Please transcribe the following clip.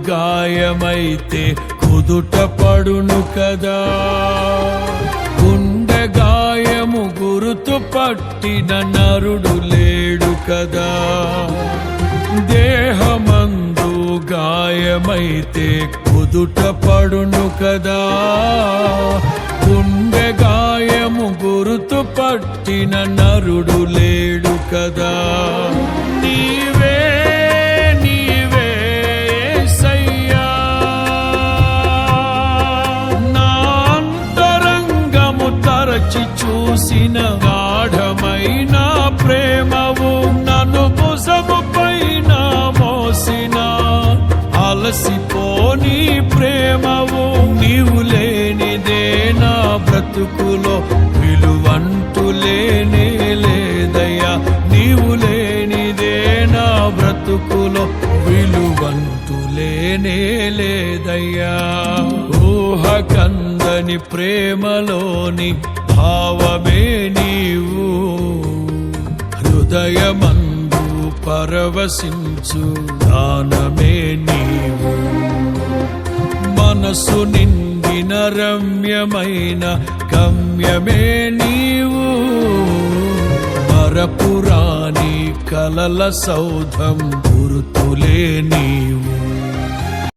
గాయమైతే కుదుట పడును కదా. గుండె గాయము గురుతు పట్టిన నరుడు లేడు కదా. దేహమందు గాయమైతే కుదుట పడును కదా. గుండె గాయము గురుతు పట్టిన నరుడు లేడు కదా. నీవే నీవే యేసయ్యా, నా అంతరంగము తరచి చూసిన గాఢమైన ప్రేమవు, నన్ను భుజము పైన మోసిన అలసిపోని ప్రేమవు. నీవు లేనిదే నా బ్రతుకులో విలువంటూ లేనే లేదయ్యా. నీవు లేనిదే నా బ్రతుకులో విలువంటూ లేనే లేదయ్యా. ఊహకందని ప్రేమలోని భావమే నీవు, హృదయమందు పరవశించు దానమే నీవు. మనసు నిండిన రమ్యమైన గమ్యమే నీవు, మరపురాని కలల సౌధం గురుతులే నీవు.